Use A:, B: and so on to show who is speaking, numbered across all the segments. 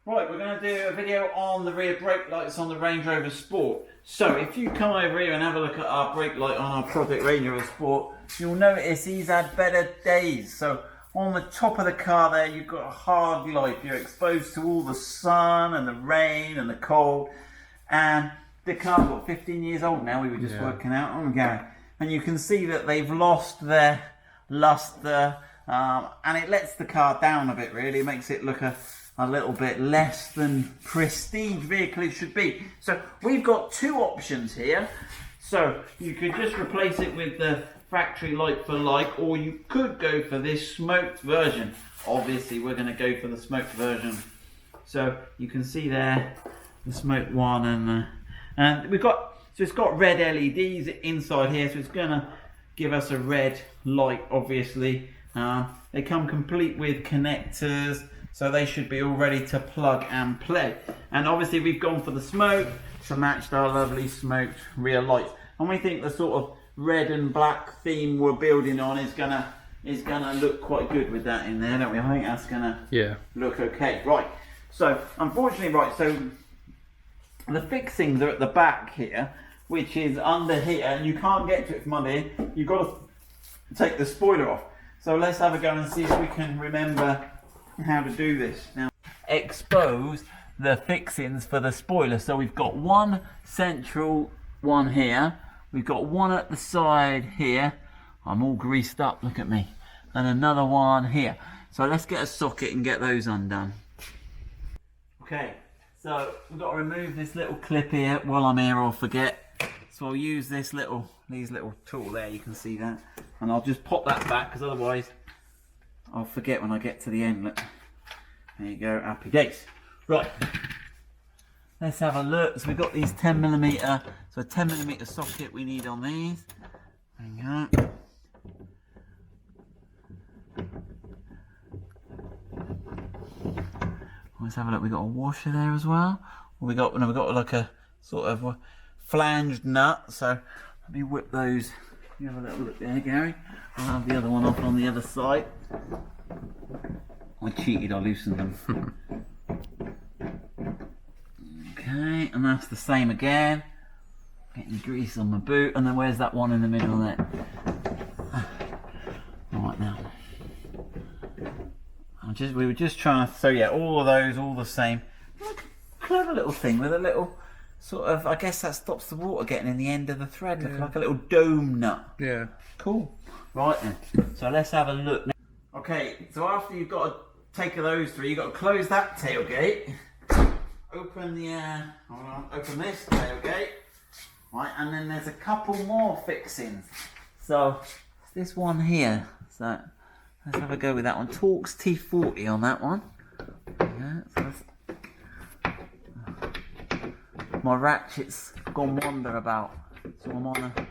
A: Right, we're going to do a video on the rear brake lights on the Range Rover Sport. So if you come over here and have a look at our brake light on our Project Range Rover Sport, you'll notice he's had better days. So on the top of the car there, you've got a hard life. You're exposed to all the sun and the rain and the cold. And the car's got 15 years old now, we were just working out on Gary. And you can see that they've lost their luster, and it lets the car down a bit really. It makes it look a little bit less than prestige vehicle it should be. So we've got two options here. So you could just replace it with the factory like for like, or you could go for this smoked version. Obviously we're going to go for the smoked version. So you can see there the smoked one, and we've got, so it's got red LEDs inside here, so it's going to give us a red light obviously. They come complete with connectors, so they should be all ready to plug and play. And obviously we've gone for the smoke to match our lovely smoked rear lights. And we think the sort of red and black theme we're building on is gonna look quite good with that in there, don't we? I think that's gonna look okay. Right. So unfortunately, so the fixings are at the back here, which is under here, and you can't get to it from under here. You've got to take the spoiler off. So let's have a go and see if we can remember how to do this. Now, expose the fixings for the spoiler. So we've got one central one here, we've got one at the side here, I'm all greased up, look at me, and another one here. So let's get a socket and get those undone. Okay, so we've got to remove this little clip here while I'm here, or forget. So I'll use these little tool there, you can see that, and I'll just pop that back because otherwise I'll forget when I get to the end. Look, there you go, happy days. Right, let's have a look. So we've got these 10mm, so a 10mm socket we need on these. There you go. Let's have a look. We've got a washer there as well. We've got like a sort of flanged nut. So let me whip those. You have a little look there, Gary. I'll have the other one off on the other side. I cheated, I loosened them. Okay, and that's the same again. Getting grease on my boot, and then where's that one in the middle there? Right now. We were just trying to, so yeah, all of those, all the same. Clever little thing with a little sort of, I guess that stops the water getting in the end of the thread, looking like a little dome nut. Yeah. Cool. Right then, so let's have a look now. Okay, so after you've got to take those three, you've got to close that tailgate, open the, open this tailgate, right, and then there's a couple more fixings. So this one here, so let's have a go with that one. Torx T40 on that one. Yeah, so my ratchet's gone wander about, so I'm on a...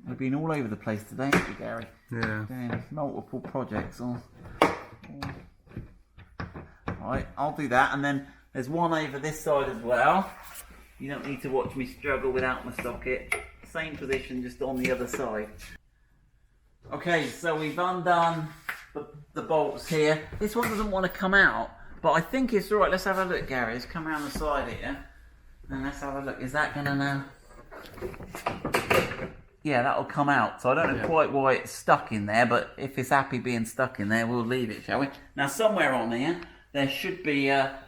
A: We've been all over the place today, haven't we, Gary? Yeah. Doing multiple projects. Right, I'll do that, and then there's one over this side as well. You don't need to watch me struggle without my socket. Same position, just on the other side. Okay, so we've undone the bolts here. This one doesn't want to come out, but I think it's alright. Let's have a look, Gary. Let's come around the side here, and let's have a look. Is that going to now? Yeah, that'll come out. So I don't know quite why it's stuck in there, but if it's happy being stuck in there, we'll leave it, shall we? Now, somewhere on here, there should be a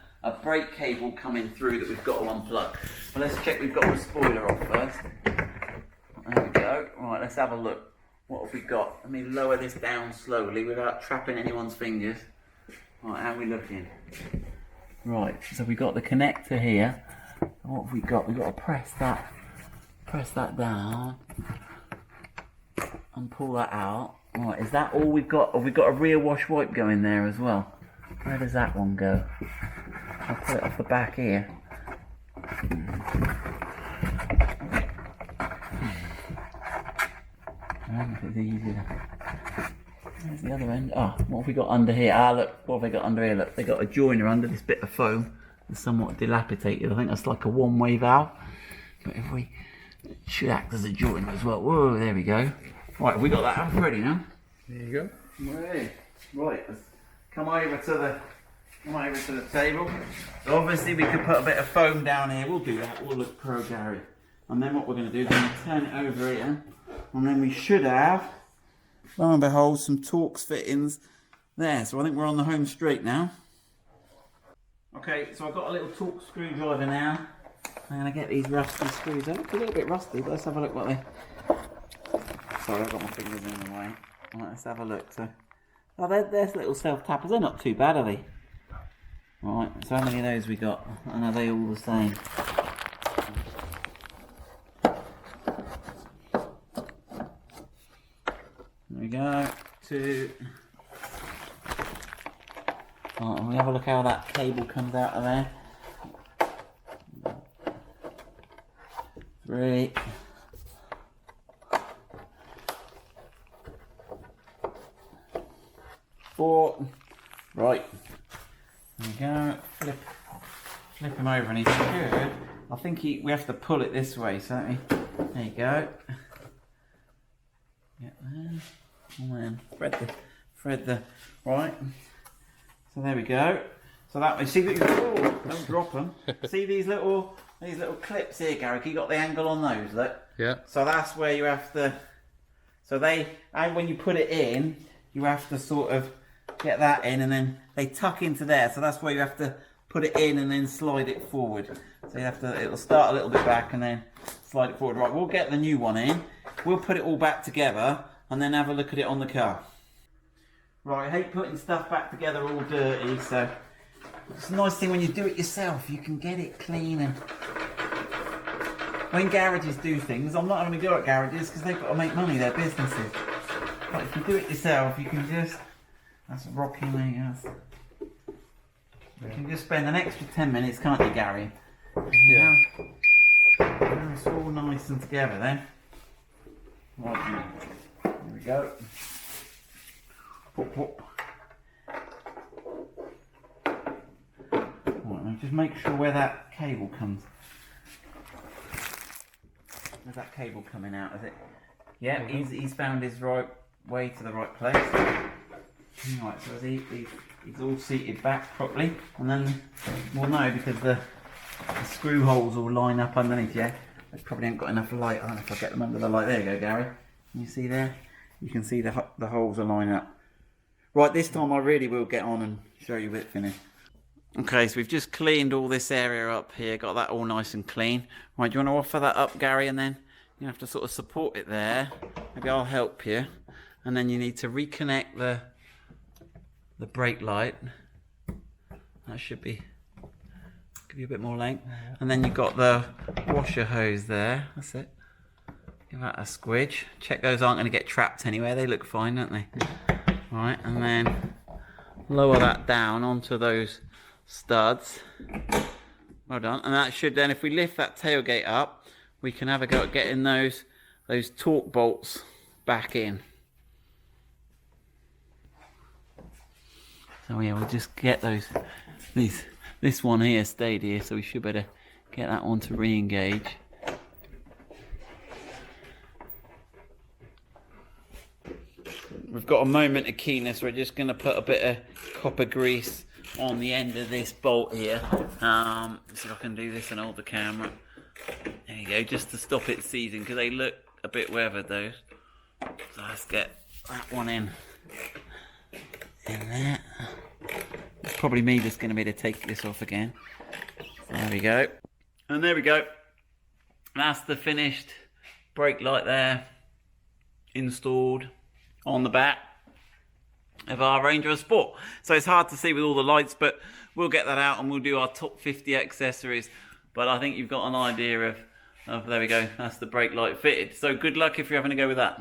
A: brake cable coming through that we've got to unplug. But let's check we've got the spoiler off first. There we go. Right, let's have a look. What have we got? Let me lower this down slowly without trapping anyone's fingers. Right, how are we looking? Right, so we've got the connector here. What have we got? We've got to press that down and pull that out. Right, is that all we've got? Have we got a rear wash wipe going there as well? Where does that one go? I'll put it off the back here. It's easier. There's the other end. Ah, what have we got under here? Ah, look, what have they got under here? Look, they got a joiner under this bit of foam. It's somewhat dilapidated. I think that's like a one-way valve. But if we, it should act as a joiner as well. Whoa, there we go. Right, we got that up ready now.
B: There you go.
A: Right. Right, let's come over to the table. So obviously we could put a bit of foam down here. We'll do that. We'll look pro, Gary. And then what we're going to do is we're going to turn it over here, and then we should have, lo and behold, some Torx fittings there. So I think we're on the home straight now. Okay, so I've got a little Torx screwdriver now. I'm going to get these rusty screws. They look a little bit rusty, but let's have a look what they... Sorry, I've got my fingers in the way. Right, let's have a look. So, oh, they're little self-tappers. They're not too bad, are they? Right, so how many of those we got? And are they all the same? There we go. 2. Right, and we have a look how that cable comes out of there. 3. 4. Right. There we go. Flip him over, and he's good. I think we have to pull it this way, so there you go. Get there. And then thread the right. So there we go. So that way, see that don't drop them. See these little clips here, Garrick. You got the angle on those, look.
B: Yeah.
A: So that's where you have to. So and when you put it in, you have to sort of get that in, and then they tuck into there. So that's where you have to put it in and then slide it forward. So you have to. It'll start a little bit back and then slide it forward. Right. We'll get the new one in. We'll put it all back together and then have a look at it on the car. Right. I hate putting stuff back together all dirty. So it's a nice thing when you do it yourself. You can get it clean. And when garages do things, I'm not having a go at garages because they've got to make money. They're businesses. But if you do it yourself, you can just. That's rocky, mate. You can just spend an extra 10 minutes, can't you, Gary?
B: Yeah.
A: Now it's all nice and together then. Right, here we go. Whoop, whoop. Right, now just make sure where that cable comes. Where's that cable coming out? Is it? Yeah, he's found his right way to the right place. Right, so he's all seated back properly, and then we'll know because the screw holes will line up underneath. Yeah, they probably ain't got enough light. I don't know if I get them under the light. There you go, Gary. Can you see there? You can see the holes are lining up. Right, this time I really will get on and show you it finished. Okay, so we've just cleaned all this area up here, got that all nice and clean. Right, do you want to offer that up, Gary, and then you have to sort of support it there. Maybe I'll help you, and then you need to reconnect the brake light. That should give you a bit more length. And then you've got the washer hose there. That's it. Give that a squidge. Check those aren't going to get trapped anywhere. They look fine, don't they? Right, and then lower that down onto those studs. Well done. And that should then, if we lift that tailgate up, we can have a go at getting those torque bolts back in. So yeah, we'll just get this one here stayed here, so we should better get that one to re-engage. We've got a moment of keenness. We're just going to put a bit of copper grease on the end of this bolt here. See if I can do this and hold the camera. There you go, just to stop it seizing, because they look a bit weathered those. So let's get that one in there. It's probably me just going to be able to take this off again. There we go. And there we go. That's the finished brake light there, installed on the back of our Range Rover Sport. So it's hard to see with all the lights, but we'll get that out and we'll do our top 50 accessories. But I think you've got an idea of there we go, that's the brake light fitted. So good luck if you're having a go with that.